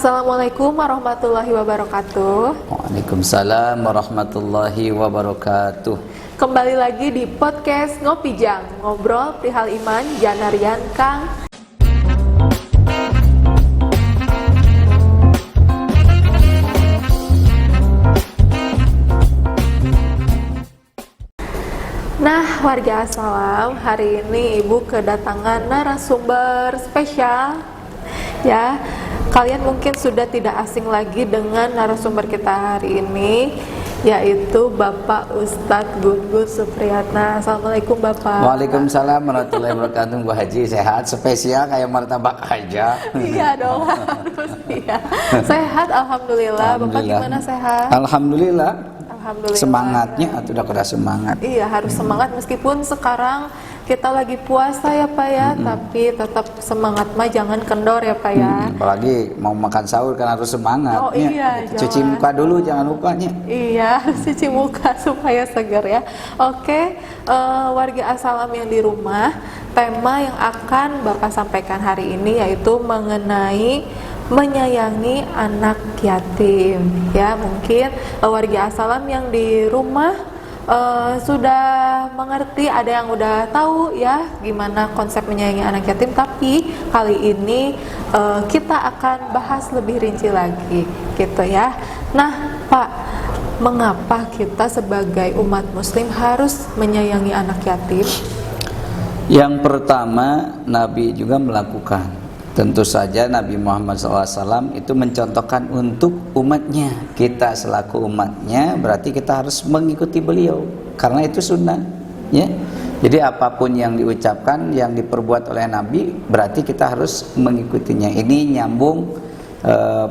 Assalamualaikum warahmatullahi wabarakatuh. Waalaikumsalam warahmatullahi wabarakatuh. Kembali lagi di podcast Ngopi Jang, ngobrol perihal iman, janarian Kang. Nah, warga Assalam, hari ini Ibu kedatangan narasumber spesial. Ya, kalian mungkin sudah tidak asing lagi dengan narasumber kita hari ini, yaitu Bapak Ustadz Gun-Gun Supriyatna. Assalamualaikum Bapak. Waalaikumsalam warahmatullahi wabarakatuh. Bu Haji sehat, spesial kayak martabak aja. Iya dong, harus ya. Sehat, alhamdulillah. Bapak gimana, sehat? Alhamdulillah. Alhamdulillah. Semangatnya sudah kena semangat. Iya, harus semangat meskipun sekarang kita lagi puasa ya Pak ya, tapi tetap semangat mah jangan kendor ya Pak ya. Apalagi mau makan sahur kan harus semangat. Oh iya, cuci muka dulu jangan lupanya. Iya, cuci muka supaya segar ya. Oke, warga Assalam yang di rumah, tema yang akan Bapak sampaikan hari ini yaitu mengenai menyayangi anak yatim. Ya, mungkin warga Assalam yang di rumah sudah mengerti, ada yang udah tahu ya gimana konsep menyayangi anak yatim, tapi kali ini kita akan bahas lebih rinci lagi gitu ya. Nah Pak, mengapa kita sebagai umat muslim harus menyayangi anak yatim? Yang pertama, Nabi juga melakukan. Tentu saja Nabi Muhammad SAW itu mencontohkan untuk umatnya. Kita selaku umatnya berarti kita harus mengikuti beliau, karena itu sunnah ya. Jadi apapun yang diucapkan, yang diperbuat oleh Nabi, berarti kita harus mengikutinya. Ini nyambung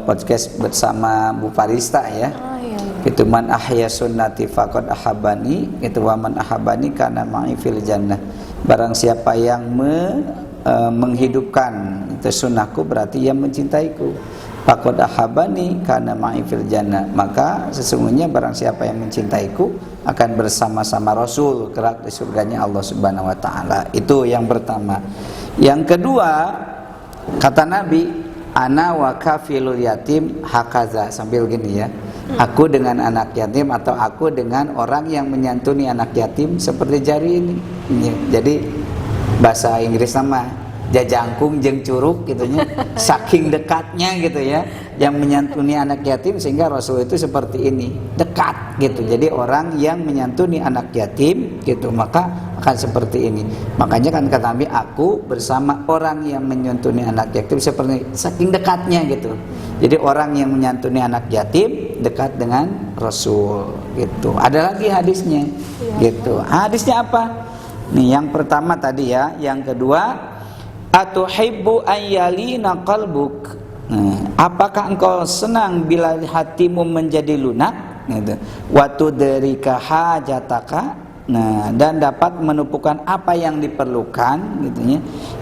podcast bersama Bu Farista ya. Itu man ahya sunnati faqad ahabani, itu wa man ahabani kana ma'i fil jannah. Barang siapa yang menghidupkan itu sunnahku, berarti ia mencintaiku. Faqad ahabani kana ma'i fil jannah. Maka sesungguhnya barang siapa yang mencintaiku akan bersama-sama Rasul kelak di surganya Allah Subhanahu wa taala. Itu yang pertama. Yang kedua, kata Nabi, ana wa kafilul yatim hakaza, sambil gini ya. Aku dengan anak yatim atau aku dengan orang yang menyantuni anak yatim seperti jari ini. Jadi bahasa Inggris nama jajangkung jeung curug gitunya, saking dekatnya gitu ya, yang menyantuni anak yatim, sehingga Rasul itu seperti ini, dekat gitu. Jadi orang yang menyantuni anak yatim gitu, maka akan seperti ini. Makanya kan kata Nabi, aku bersama orang yang menyantuni anak yatim seperti saking dekatnya gitu. Jadi orang yang menyantuni anak yatim dekat dengan Rasul gitu. Ada lagi hadisnya gitu. Hadisnya apa? Nih, yang pertama tadi ya, yang kedua, atuhibbu ayyalina qalbuk. Apakah engkau senang bila hatimu menjadi lunak? Gitu. Wa tudrika hajataka. Dan dapat menumpukan apa yang diperlukan, gitu ya.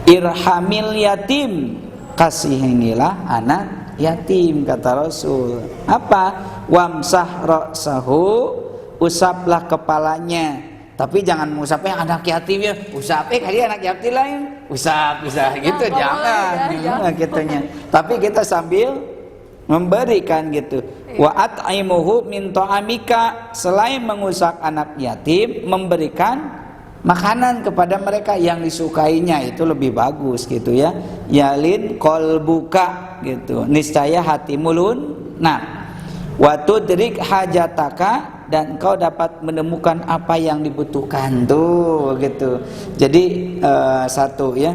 Irhamil yatim, kasihilah anak yatim, kata Rasul. Apa? Wamsah ra'sahu, usaplah kepalanya. Tapi jangan mengusapnya anak yatim ya, usap kali anak yatim lain, usap gitu, jangan gitunya. Tapi kita sambil memberikan gitu. Wa at'imuhu min ta'amika, selain mengusap anak yatim, memberikan makanan kepada mereka yang disukainya, itu lebih bagus gitu ya. Yalin qalbuka gitu, niscaya hatimu lunak. Wa tudrik hajataka, dan kau dapat menemukan apa yang dibutuhkan tuh gitu. Jadi satu ya,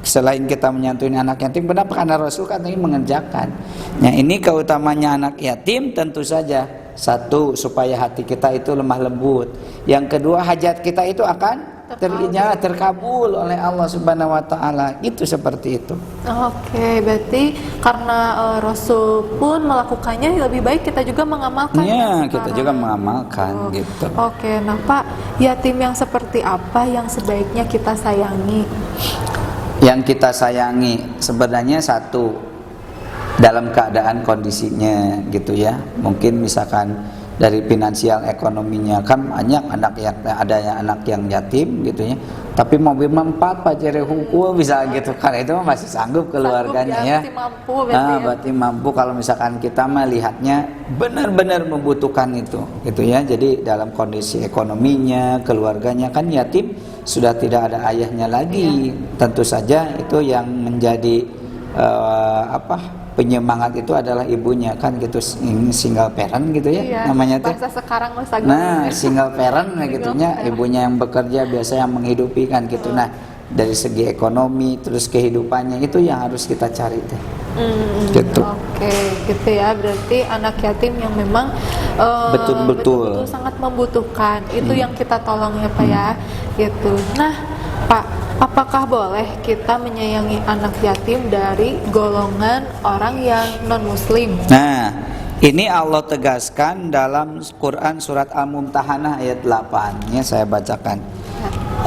selain kita menyantuni anak yatim, kenapa? Karena Rasul katanya mengerjakan. Nah, ini keutamanya anak yatim, tentu saja satu, supaya hati kita itu lemah lembut. Yang kedua, hajat kita itu akan terkabul oleh Allah Subhanahu wa taala. Itu seperti itu. Oke, berarti karena Rasul pun melakukannya, lebih baik kita juga mengamalkan. Ya, kita juga mengamalkan gitu. Oke, nah Pak, yatim yang seperti apa yang sebaiknya kita sayangi? Yang kita sayangi sebenarnya satu, dalam keadaan kondisinya gitu ya. Mungkin misalkan dari finansial ekonominya. Kan banyak anak yang ada anak yang yatim gitu ya, tapi mobil 4 pacere hukul bisa gitu kan, itu mah masih sanggup keluarganya ya. Masih mampu berarti ya. Berarti mampu kalau misalkan kita melihatnya benar-benar membutuhkan itu gitu ya. Jadi dalam kondisi ekonominya, keluarganya kan yatim, sudah tidak ada ayahnya lagi. Tentu saja itu yang menjadi penyemangat itu adalah ibunya kan gitu, single parent gitu ya namanya teh. Bahasa sekarang Single parent gitunya, ibunya yang bekerja biasa yang menghidupi kan gitu. Nah, dari segi ekonomi terus kehidupannya itu yang harus kita cari teh. Gitu. Oke, gitu ya. Berarti anak yatim yang memang betul-betul sangat membutuhkan itu yang kita tolong ya Pak ya. Gitu. Nah, Pak, apakah boleh kita menyayangi anak yatim dari golongan orang yang non-muslim? Nah, ini Allah tegaskan dalam Quran surat Al-Mumtahanah ayat 8. Ya, saya bacakan.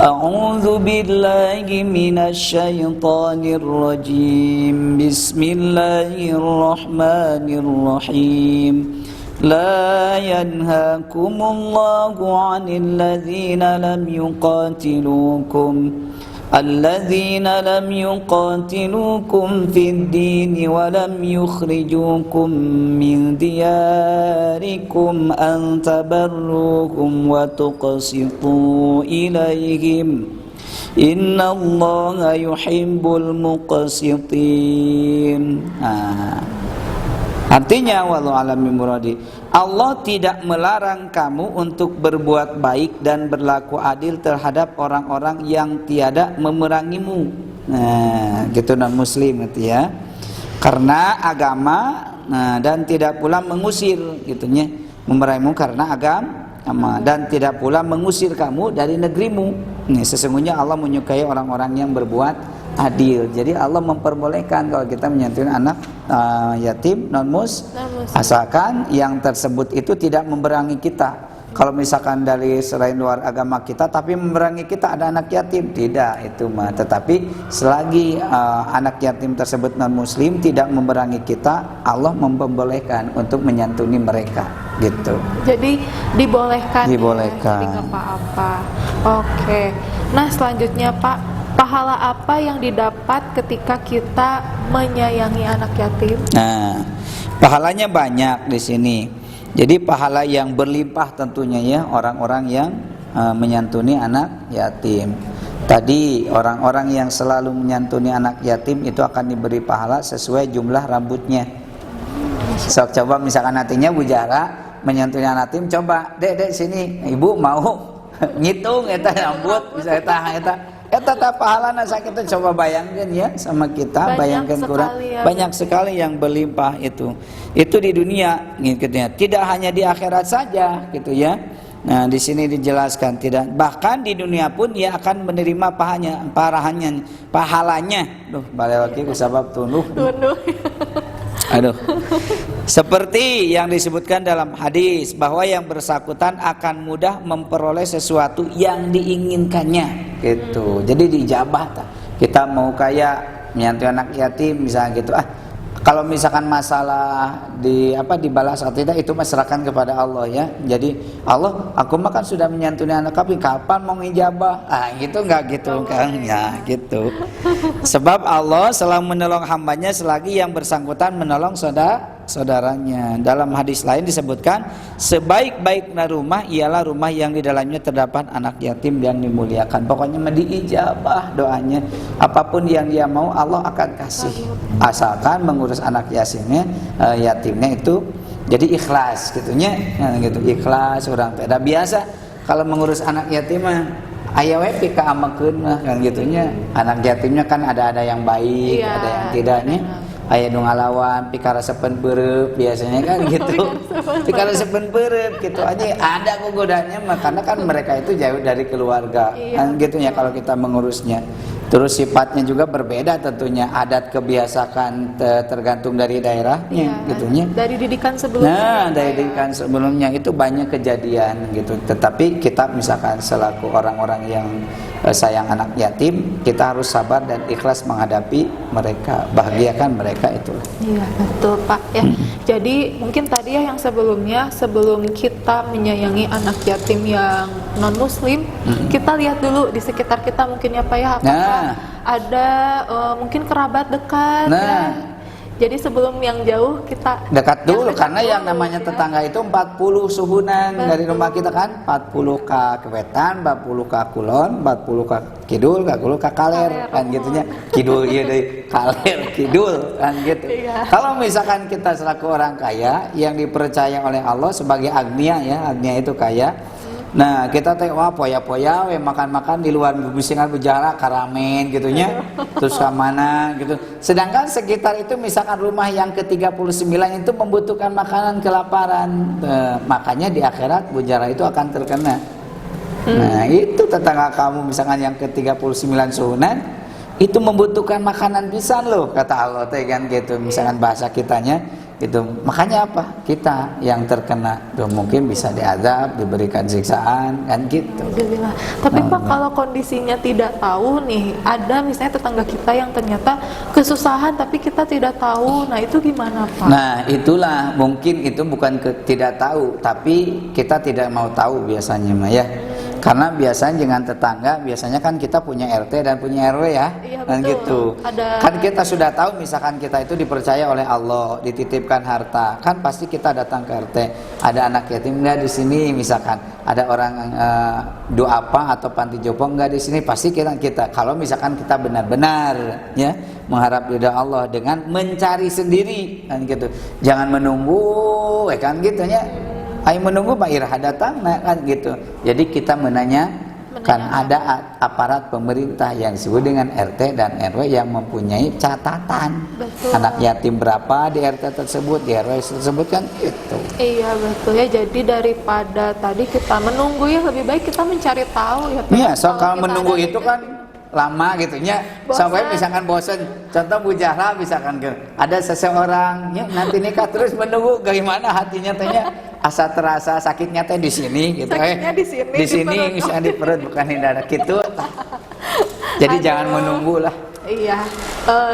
A'udzu billahi minasyaitonir rajim. Bismillahirrahmanirrahim. La yanhaakumullahu 'anil ladzina lam yuqatilukum الذين لم يقاتلوكم في الدين ولم يخرجوكم من دياركم أن تبروهم وتقسطوا إليهم إن الله يحب المقسطين. Artinya wallahu a'lam bimuradi, Allah tidak melarang kamu untuk berbuat baik dan berlaku adil terhadap orang-orang yang tiada memerangimu. Nah, gitu non muslim gitu ya. Karena agama, dan tidak pula mengusir gitunya, memerangimu karena agama, dan tidak pula mengusir kamu dari negerimu. Nih, sesungguhnya Allah menyukai orang-orang yang berbuat adil. Jadi Allah memperbolehkan kalau kita menyantuni anak yatim non-mus, asalkan yang tersebut itu tidak memerangi kita. Kalau misalkan dari selain luar agama kita tapi memerangi kita, ada anak yatim, tidak itu mah. Tetapi selagi anak yatim tersebut non-muslim tidak memerangi kita, Allah memperbolehkan untuk menyantuni mereka gitu. Jadi dibolehkan. Dibolehkan. Ya, jadi nggak apa-apa. Oke. Nah, selanjutnya Pak, pahala apa yang didapat ketika kita menyayangi anak yatim? Nah, pahalanya banyak di sini. Jadi pahala yang berlimpah tentunya ya, orang-orang yang menyantuni anak yatim. Tadi orang-orang yang selalu menyantuni anak yatim itu akan diberi pahala sesuai jumlah rambutnya. So, coba misalkan nantinya bujara menyantuni anak yatim, coba dek sini, ibu mau ngitung eta rambut bisa eta pahalana sakit, coba bayangkan ya sama kita, bayangkan kurang banyak sekali yang berlimpah itu di dunia gitu ya, tidak hanya di akhirat saja gitu ya. Nah, di sini dijelaskan tidak, bahkan di dunia pun ia akan menerima pahalanya. Duh, balik lagi ku sabab tunduh. Aduh. Seperti yang disebutkan dalam hadis bahwa yang bersangkutan akan mudah memperoleh sesuatu yang diinginkannya gitu. Jadi dijabah. Kita mau kayak menyantuni anak yatim misalnya gitu. Kalau misalkan masalah dibalas atau tidak itu masyarakat kepada Allah ya. Jadi Allah, aku mah kan sudah menyantuni anak yatim, kapan mau ngijabah? Gitu enggak gitu kan ya gitu. Sebab Allah selalu menolong hambanya selagi yang bersangkutan menolong saudaranya. Dalam hadis lain disebutkan, sebaik-baiknya rumah ialah rumah yang di dalamnya terdapat anak yatim yang dimuliakan. Pokoknya diijabah doanya, apapun yang dia mau Allah akan kasih, asalkan mengurus anak yatimnya itu jadi ikhlas gitunya. Gitu, ikhlas orang tidak biasa kalau mengurus anak yatim mah aya we pika amakeun mah kan gitunya. Anak yatimnya kan ada yang baik, ada yang tidaknya. Aya nu ngalawan pikarasepen beureup biasanya kan gitu. Pikarasepen beureup gitu aja ada godaannya mah, karena kan mereka itu jauh dari keluarga. Kan gitu ya kalau kita mengurusnya. Terus sifatnya juga berbeda tentunya, adat kebiasaan tergantung dari daerahnya gitunya. Dari didikan sebelumnya. Nah, dari didikan sebelumnya itu banyak kejadian gitu. Tetapi kita misalkan selaku orang-orang yang sayang anak yatim, kita harus sabar dan ikhlas menghadapi mereka, bahagiakan mereka itulah. Iya betul Pak ya. Jadi mungkin tadi ya yang sebelumnya, sebelum kita menyayangi anak yatim yang non muslim, kita lihat dulu di sekitar kita mungkin ya Pak ya, apakah ada mungkin kerabat dekat ya. Jadi sebelum yang jauh kita dekat dulu, karena dulu, yang namanya ya. tetangga itu 40 suhunan. Betul. Dari rumah kita kan 40 ke wetan, 40 ke kulon, 40 ke kidul, 40 ke kaler kan gitunya. Kidul iya deh, kaler kidul kan gitu. Iya. Kalau misalkan kita selaku orang kaya yang dipercaya oleh Allah sebagai agnia ya, agnia itu kaya. Nah kita teh wah poya-poya we makan-makan di luar bisingan bujara karamen gitunya. Terus ke mana gitu. Sedangkan sekitar itu misalkan rumah yang ke-39 itu membutuhkan makanan kelaparan. Makanya di akhirat bujara itu akan terkena. Nah itu tetangga kamu misalkan yang ke-39 suhunan itu membutuhkan makanan pisan loh kata Allah teh kan gitu. Misalkan bahasa kitanya gitu. Makanya apa? Kita yang terkena tuh mungkin bisa diazab, diberikan siksaan kan gitu. Alhamdulillah. Tapi Pak kalau kondisinya tidak tahu nih, ada misalnya tetangga kita yang ternyata kesusahan tapi kita tidak tahu. Nah, itu gimana Pak? Nah, itulah mungkin itu bukan tidak tahu, tapi kita tidak mau tahu biasanya mah ya. Karena biasanya dengan tetangga, biasanya kan kita punya RT dan punya RW ya, Iya, kan betul. gitu. Kan kita sudah tahu misalkan kita itu dipercaya oleh Allah, dititipkan harta, kan pasti kita datang ke RT. Ada anak yatim nggak di sini, misalkan ada orang duafa atau panti jompo nggak di sini, pasti kita. Kalau misalkan kita benar-benar ya mengharap ridha Allah dengan mencari sendiri, kan gitu. Jangan menunggu, kan gitu ya. Ayo menunggu Pak Irha datang, nah kan gitu. Jadi kita menanyakan ada aparat pemerintah yang disebut dengan RT dan RW yang mempunyai catatan. Betul. Anak yatim berapa di RT tersebut, di RW tersebut kan itu. Iya betul ya. Jadi daripada tadi kita menunggu ya lebih baik kita mencari tahu ya Pak. Iya, so kalau kita menunggu ada itu di- kan lama gitu nya. Bosan. Sampai misalkan bosan. Contoh Bu Jahra misalkan ada seseorang ya nanti nikah terus menunggu bagaimana hatinya tanya asa terasa sakitnya teh di sini gitu. Sakitnya di sini, Di sini di perut. misalnya di perut bukan di dada gitu. Jadi Aduh. jangan menunggu lah. Iya,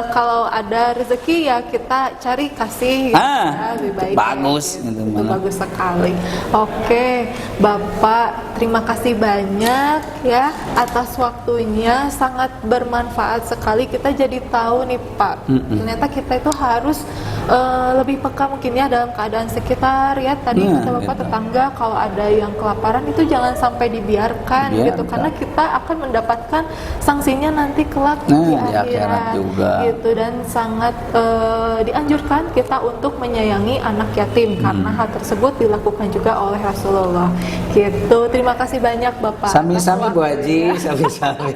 kalau ada rezeki ya kita cari kasih. Ya, lebih baik. Bagus Ya, gitu itu malah. bagus sekali. Oke, Bapak, terima kasih banyak ya atas waktunya, sangat bermanfaat sekali. Kita jadi tahu nih Pak, ternyata kita itu harus lebih peka mungkin ya dalam keadaan sekitar ya. Tadi Nah, kata Bapak gitu. tetangga kalau ada yang kelaparan itu jangan sampai dibiarkan gitu, Biarkan. karena kita akan mendapatkan sanksinya nanti kelak Nah, di akhirat juga. gitu. Dan sangat dianjurkan kita untuk menyayangi anak yatim karena hal tersebut dilakukan juga oleh Rasulullah gitu. Terima kasih banyak Bapak. Sami-sami atas Bu Haji, waktunya. sami-sami.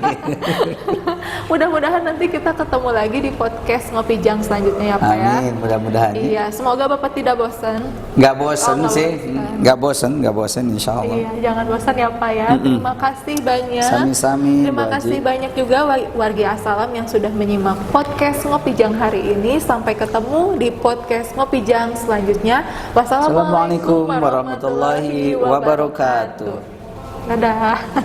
Mudah-mudahan nanti kita ketemu lagi di podcast Ngopi Jang selanjutnya ya Pak ya. Amin, mudah-mudahan. Iya, semoga Bapak tidak bosan. Nggak bosen Oh, nggak sih, bosen. nggak bosen insya Allah. Iya, jangan bosan ya Pak ya. Terima kasih banyak. Sami-sami, Terima Bu kasih Haji. banyak juga wargi Assalam yang sudah menyimak podcast Ngopi Jang hari ini. Sampai ketemu di podcast Ngopi Jang selanjutnya. Assalamualaikum warahmatullahi wabarakatuh. Dadah.